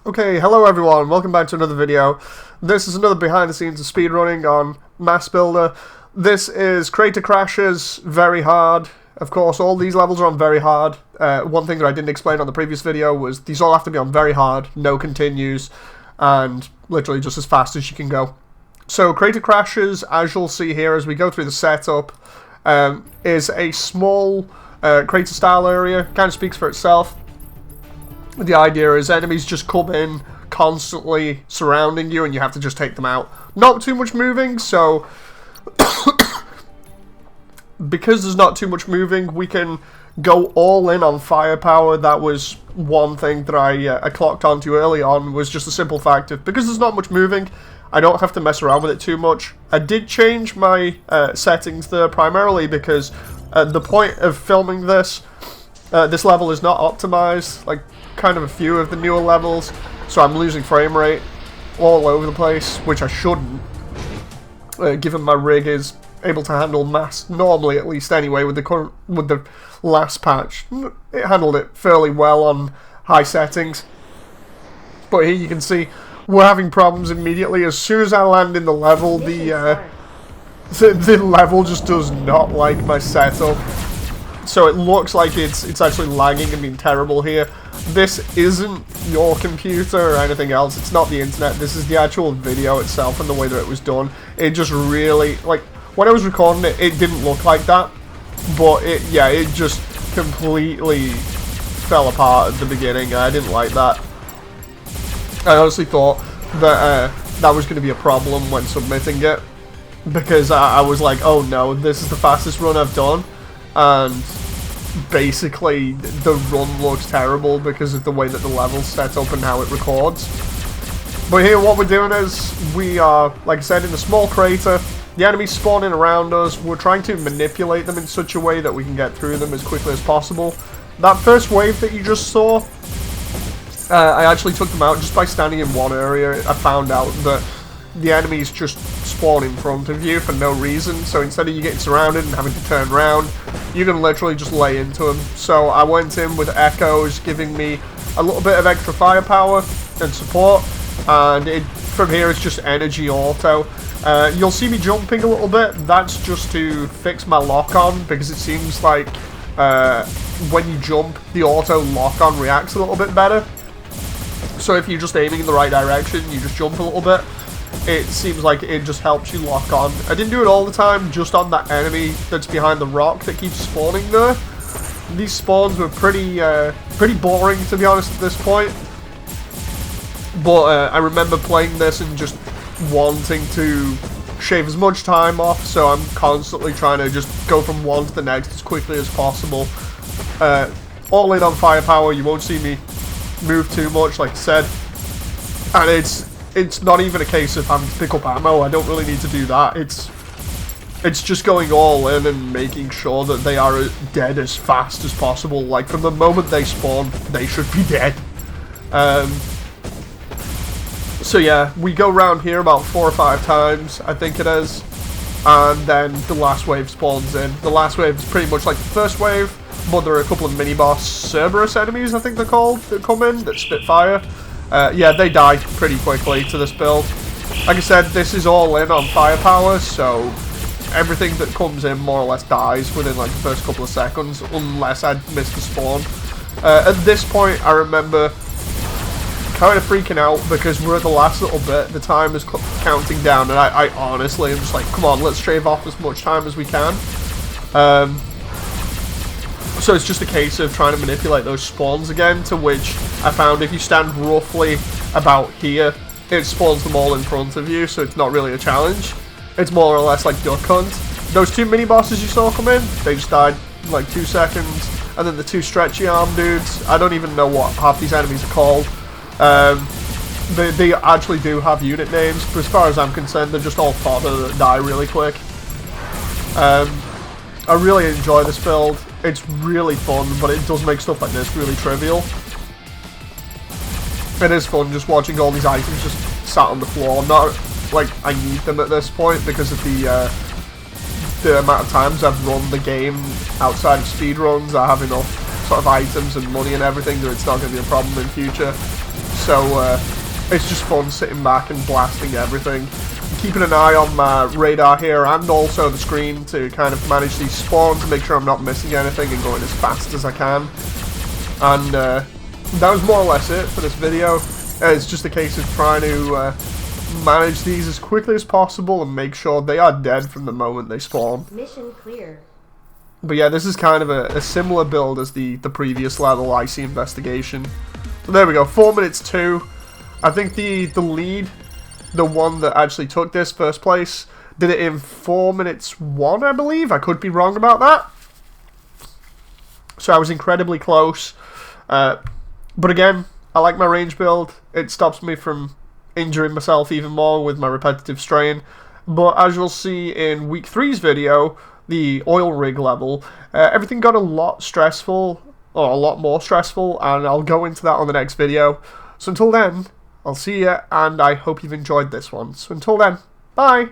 Okay, hello everyone, welcome back to another video. This is another behind the scenes of speedrunning on M.A.S.S Builder. This is crater crashes, very hard. Of course, all these levels are on very hard. One thing that I didn't explain on the previous video was these all have to be on very hard, no continues, and literally just as fast as you can go. So crater crashes, as you'll see here as we go through the setup, is a small crater style area, kind of speaks for itself. The idea is enemies just come in constantly surrounding you and you have to just take them out. Not too much moving, so because there's not too much moving, we can go all in on firepower. That was one thing that I clocked onto early on, was just the simple fact of because there's not much moving, I don't have to mess around with it too much. I did change my settings there primarily because at the point of filming this, this level is not optimized, like kind of a few of the newer levels, so I'm losing frame rate all over the place, which I shouldn't, given my rig is able to handle M.A.S.S normally, at least anyway. With the last patch, it handled it fairly well on high settings, but here you can see we're having problems immediately. As soon as I land in the level, the level just does not like my setup. So it looks like it's actually lagging and being terrible here. This isn't your computer or anything else. It's not the internet. This is the actual video itself and the way that it was done. It just really, like, when I was recording it, it didn't look like that. But it just completely fell apart at the beginning. I didn't like that. I honestly thought that that was going to be a problem when submitting it, because I was like, oh no, this is the fastest run I've done. And basically the run looks terrible because of the way that the level's set up and how it records. But here what we're doing is we are, like I said, in a small crater. The enemies spawning around us. We're trying to manipulate them in such a way that we can get through them as quickly as possible. That first wave that you just saw, I actually took them out just by standing in one area. I found out that the enemies just spawn in front of you for no reason, so instead of you getting surrounded and having to turn around, you can literally just lay into them. So I went in with echoes, giving me a little bit of extra firepower and support, and from here it's just energy auto. You'll see me jumping a little bit. That's just to fix my lock-on, because it seems like when you jump, the auto lock-on reacts a little bit better. So if you're just aiming in the right direction, you just jump a little bit, it seems like it just helps you lock on. I didn't do it all the time, just on that enemy that's behind the rock that keeps spawning there. These spawns were pretty boring, to be honest, at this point. But I remember playing this and just wanting to shave as much time off, so I'm constantly trying to just go from one to the next as quickly as possible. All in on firepower, you won't see me move too much, like I said. And it's not even a case of having to pick up ammo. I don't really need to do that. It's just going all in and making sure that they are dead as fast as possible. Like, from the moment they spawn, they should be dead. So yeah, we go around here about 4 or 5 times, I think it is, and then the last wave spawns in. The last wave is pretty much like the first wave, but there are a couple of mini-boss Cerberus enemies, I think they're called, that come in, that spit fire. Yeah, they die pretty quickly to this build. Like I said, this is all in on firepower, so everything that comes in more or less dies within like the first couple of seconds, unless I miss the spawn. At this point, I remember kind of freaking out because we're at the last little bit, the time is counting down, and I honestly am just like, come on, let's shave off as much time as we can. So it's just a case of trying to manipulate those spawns again, to which I found if you stand roughly about here, it spawns them all in front of you, so it's not really a challenge. It's more or less like Duck Hunt. Those 2 mini-bosses you saw come in, they just died in like 2 seconds. And then the 2 stretchy arm dudes, I don't even know what half these enemies are called. They actually do have unit names, but as far as I'm concerned, they're just all fodder that die really quick. I really enjoy this build. It's really fun, but it does make stuff like this really trivial. It is fun just watching all these items just sat on the floor. Not like I need them at this point because of the amount of times I've run the game outside of speedruns. I have enough sort of items and money and everything that it's not going to be a problem in future. so it's just fun sitting back and blasting everything. Keeping an eye on my radar here and also the screen to kind of manage these spawns, make sure I'm not missing anything and going as fast as I can. And that was more or less it for this video. It's just a case of trying to manage these as quickly as possible and make sure they are dead from the moment they spawn. Mission clear. But yeah, this is kind of a similar build as the previous level, IC Investigation. So there we go, 4 minutes 2. I think the lead, the one that actually took this first place, did it in 4 minutes 1, I believe. I could be wrong about that. So I was incredibly close. But again, I like my range build. It stops me from injuring myself even more with my repetitive strain. But as you'll see in week 3's video, the oil rig level, everything got a lot stressful, or a lot more stressful, and I'll go into that on the next video. So until then, I'll see you, and I hope you've enjoyed this one. So until then, bye!